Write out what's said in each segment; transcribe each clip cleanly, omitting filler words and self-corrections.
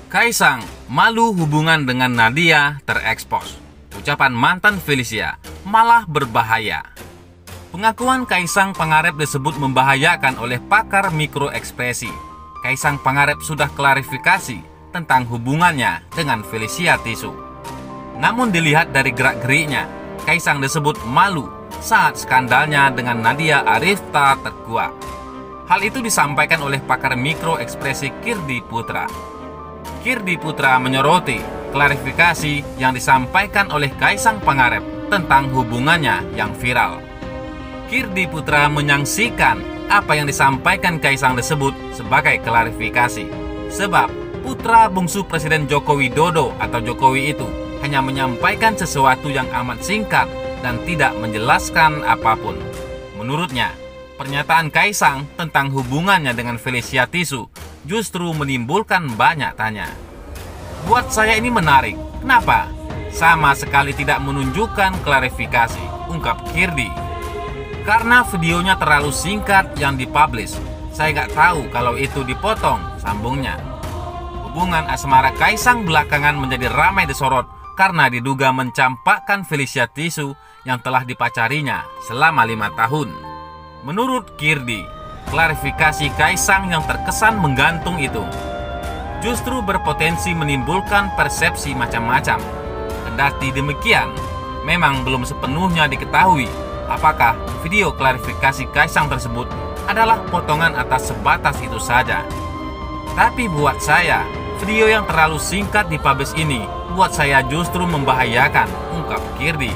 Kaisang malu hubungan dengan Nadia terekspos. Ucapan mantan Felicia malah berbahaya. Pengakuan Kaisang Pangarep disebut membahayakan oleh pakar mikroekspresi. Kaisang Pangarep sudah klarifikasi tentang hubungannya dengan Felicia Tisu. Namun dilihat dari gerak-geriknya, Kaisang disebut malu saat skandalnya dengan Nadia Arifta terkuak. Hal itu disampaikan oleh pakar mikroekspresi Kirdi Putra. Kirdi Putra menyoroti klarifikasi yang disampaikan oleh Kaisang Pangarep tentang hubungannya yang viral. Kirdi Putra menyaksikan apa yang disampaikan Kaisang disebut sebagai klarifikasi. Sebab putra bungsu Presiden Joko Widodo atau Jokowi itu hanya menyampaikan sesuatu yang amat singkat dan tidak menjelaskan apapun. Menurutnya, pernyataan Kaisang tentang hubungannya dengan Felicia Tisu justru menimbulkan banyak tanya. Buat saya ini menarik. Kenapa? Sama sekali tidak menunjukkan klarifikasi, ungkap Kirdi. Karena videonya terlalu singkat yang dipublish. Saya gak tahu kalau itu dipotong, sambungnya. Hubungan asmara Kaisang belakangan menjadi ramai disorot karena diduga mencampakkan Felicia Tisu yang telah dipacarinya selama 5 tahun. Menurut Kirdi, klarifikasi Kaisang yang terkesan menggantung itu justru berpotensi menimbulkan persepsi macam-macam. Kendati demikian, memang belum sepenuhnya diketahui apakah video klarifikasi Kaisang tersebut adalah potongan atas sebatas itu saja. Tapi buat saya, video yang terlalu singkat dipublish ini buat saya justru membahayakan, ungkap Kirdi.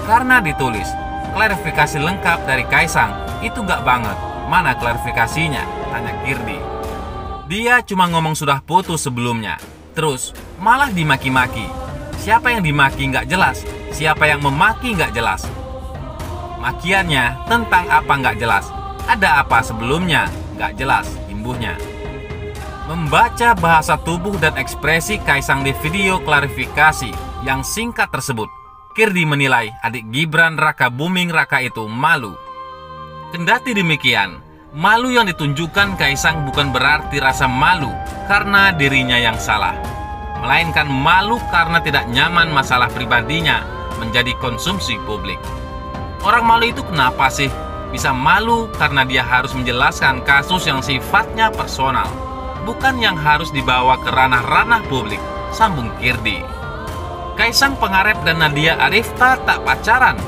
Karena ditulis, klarifikasi lengkap dari Kaisang itu gak banget. Mana klarifikasinya? Tanya Kirdi. Dia cuma ngomong sudah putus sebelumnya. Terus malah dimaki-maki. Siapa yang dimaki nggak jelas. Siapa yang memaki nggak jelas. Makiannya tentang apa nggak jelas. Ada apa sebelumnya nggak jelas, imbuhnya. Membaca bahasa tubuh dan ekspresi Kaisang di video klarifikasi yang singkat tersebut, Kirdi menilai adik Gibran Raka Buming Raka itu malu. Kendati demikian, malu yang ditunjukkan Kaisang bukan berarti rasa malu karena dirinya yang salah, melainkan malu karena tidak nyaman masalah pribadinya menjadi konsumsi publik. Orang malu itu kenapa sih? Bisa malu karena dia harus menjelaskan kasus yang sifatnya personal, bukan yang harus dibawa ke ranah-ranah publik, sambung Kirdi. Kaisang Pangarep dan Nadia Arifta tak pacaran.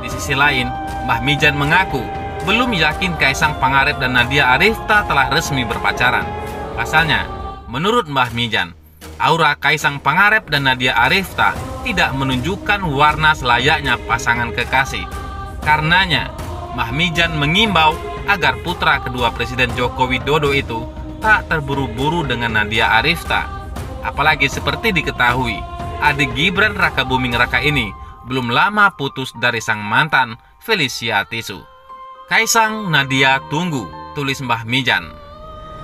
Di sisi lain, Mbah Mijan mengaku belum yakin Kaisang Pangarep dan Nadia Arifta telah resmi berpacaran. Pasalnya, menurut Mbah Mijan, aura Kaisang Pangarep dan Nadia Arifta tidak menunjukkan warna selayaknya pasangan kekasih. Karenanya, Mbah Mijan mengimbau agar putra kedua Presiden Joko Widodo itu tak terburu-buru dengan Nadia Arifta. Apalagi seperti diketahui, adik Gibran Raka Buming Raka ini belum lama putus dari sang mantan Felicia Tisu. Kaisang Nadia tunggu, tulis Mbah Mijan.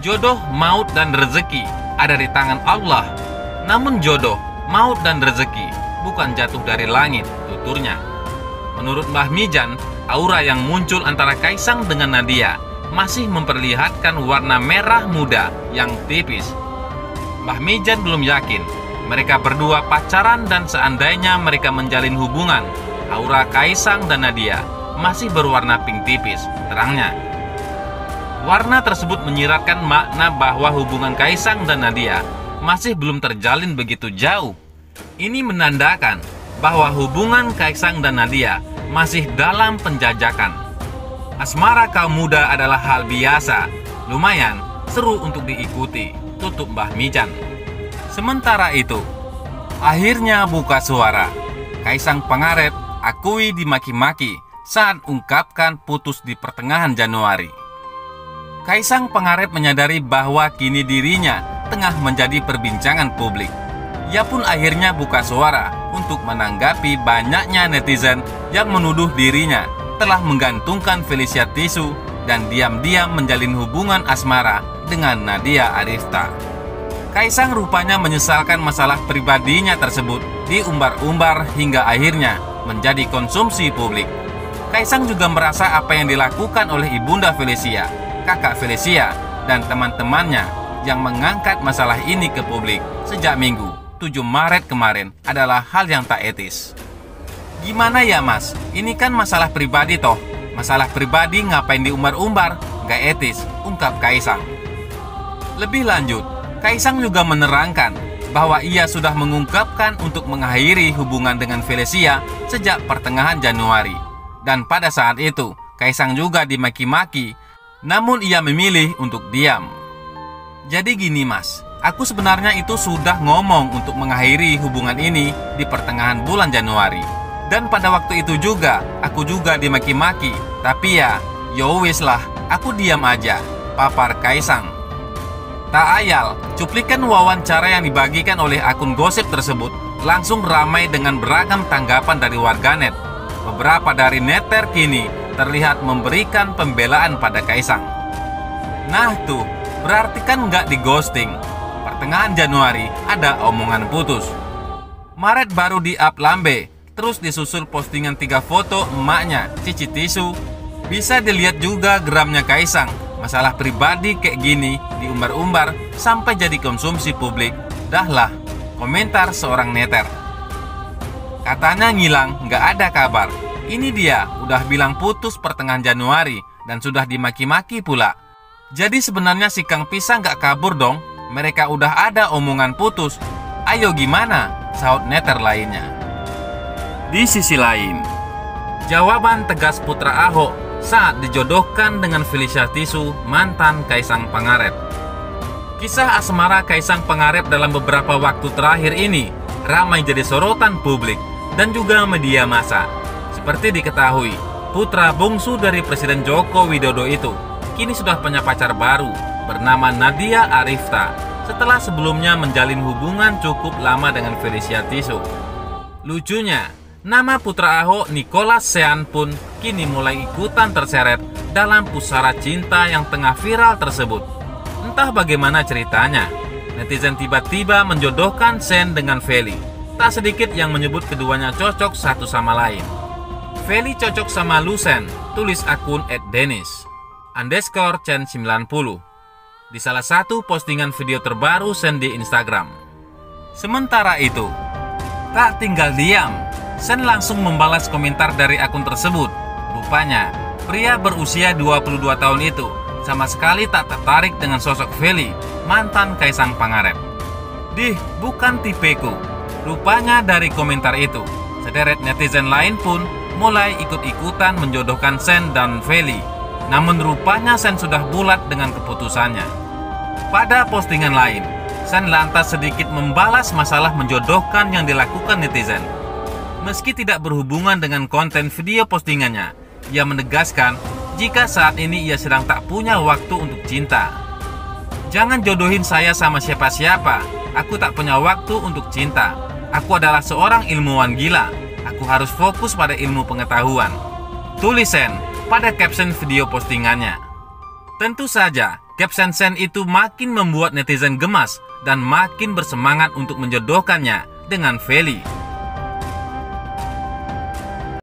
Jodoh, maut, dan rezeki ada di tangan Allah. Namun jodoh, maut, dan rezeki bukan jatuh dari langit, tuturnya. Menurut Mbah Mijan, aura yang muncul antara Kaisang dengan Nadia masih memperlihatkan warna merah muda yang tipis. Mbah Mijan belum yakin mereka berdua pacaran, dan seandainya mereka menjalin hubungan, aura Kaisang dan Nadia masih berwarna pink tipis, terangnya. Warna tersebut menyiratkan makna bahwa hubungan Kaisang dan Nadia masih belum terjalin begitu jauh. Ini menandakan bahwa hubungan Kaisang dan Nadia masih dalam penjajakan. Asmara kaum muda adalah hal biasa, lumayan seru untuk diikuti, tutup Mbah Mijan. Sementara itu, akhirnya buka suara. Kaisang Pangarep akui dimaki-maki saat ungkapkan putus di pertengahan Januari. Kaisang Pangarep menyadari bahwa kini dirinya tengah menjadi perbincangan publik. Ia pun akhirnya buka suara untuk menanggapi banyaknya netizen yang menuduh dirinya telah menggantungkan Felicia Tisu dan diam-diam menjalin hubungan asmara dengan Nadia Arifta. Kaisang rupanya menyesalkan masalah pribadinya tersebut diumbar-umbar hingga akhirnya menjadi konsumsi publik. Kaisang juga merasa apa yang dilakukan oleh ibunda Felicia, kakak Felicia, dan teman-temannya yang mengangkat masalah ini ke publik sejak Minggu 7 Maret kemarin adalah hal yang tak etis. Gimana ya mas, ini kan masalah pribadi toh. Masalah pribadi ngapain diumbar-umbar, gak etis, ungkap Kaisang. Lebih lanjut, Kaisang juga menerangkan bahwa ia sudah mengungkapkan untuk mengakhiri hubungan dengan Felicia sejak pertengahan Januari. Dan pada saat itu, Kaisang juga dimaki-maki, namun ia memilih untuk diam. Jadi gini mas, aku sebenarnya itu sudah ngomong untuk mengakhiri hubungan ini di pertengahan bulan Januari. Dan pada waktu itu juga, aku juga dimaki-maki. Tapi ya, yowis lah, aku diam aja, papar Kaisang. Tak ayal, cuplikan wawancara yang dibagikan oleh akun gosip tersebut langsung ramai dengan beragam tanggapan dari warganet. Beberapa dari netter kini terlihat memberikan pembelaan pada Kaisang. Nah tuh, berarti kan nggak di ghosting. Pertengahan Januari ada omongan putus. Maret baru di-up lambe. Terus disusul postingan 3 foto emaknya, Cici Tisu. Bisa dilihat juga geramnya Kaisang. Masalah pribadi kayak gini diumbar-umbar sampai jadi konsumsi publik. Dahlah, komentar seorang netter. Katanya ngilang, nggak ada kabar. Ini dia, udah bilang putus pertengahan Januari dan sudah dimaki-maki pula. Jadi sebenarnya si Kang Pisang nggak kabur dong. Mereka udah ada omongan putus. Ayo gimana? Saut netter lainnya. Di sisi lain, jawaban tegas putra Ahok saat dijodohkan dengan Felicia Tisu, mantan Kaisang Pangarep. Kisah asmara Kaisang Pangarep dalam beberapa waktu terakhir ini ramai jadi sorotan publik dan juga media massa. Seperti diketahui, putra bungsu dari Presiden Joko Widodo itu kini sudah punya pacar baru bernama Nadia Arifta setelah sebelumnya menjalin hubungan cukup lama dengan Felicia Tisu. Lucunya, nama putra Ahok, Nicholas Sean pun kini mulai ikutan terseret dalam pusara cinta yang tengah viral tersebut. Entah bagaimana ceritanya, netizen tiba-tiba menjodohkan Sean dengan Feli. Tak sedikit yang menyebut keduanya cocok satu sama lain. Feli cocok sama Lucen, tulis akun @Dennis_Chen90 di salah satu postingan video terbaru Sean di Instagram. Sementara itu, tak tinggal diam, Sean langsung membalas komentar dari akun tersebut. Rupanya, pria berusia 22 tahun itu sama sekali tak tertarik dengan sosok Feli, mantan Kaisang Pangarep. Dih, bukan tipeku. Rupanya dari komentar itu, sederet netizen lain pun mulai ikut-ikutan menjodohkan Sean dan Feli. Namun rupanya Sean sudah bulat dengan keputusannya. Pada postingan lain, Sean lantas sedikit membalas masalah menjodohkan yang dilakukan netizen. Meski tidak berhubungan dengan konten video postingannya, ia menegaskan jika saat ini ia sedang tak punya waktu untuk cinta. Jangan jodohin saya sama siapa-siapa, aku tak punya waktu untuk cinta. Aku adalah seorang ilmuwan gila, aku harus fokus pada ilmu pengetahuan, tulis Sean pada caption video postingannya. Tentu saja, caption Sean itu makin membuat netizen gemas dan makin bersemangat untuk menjodohkannya dengan Feli.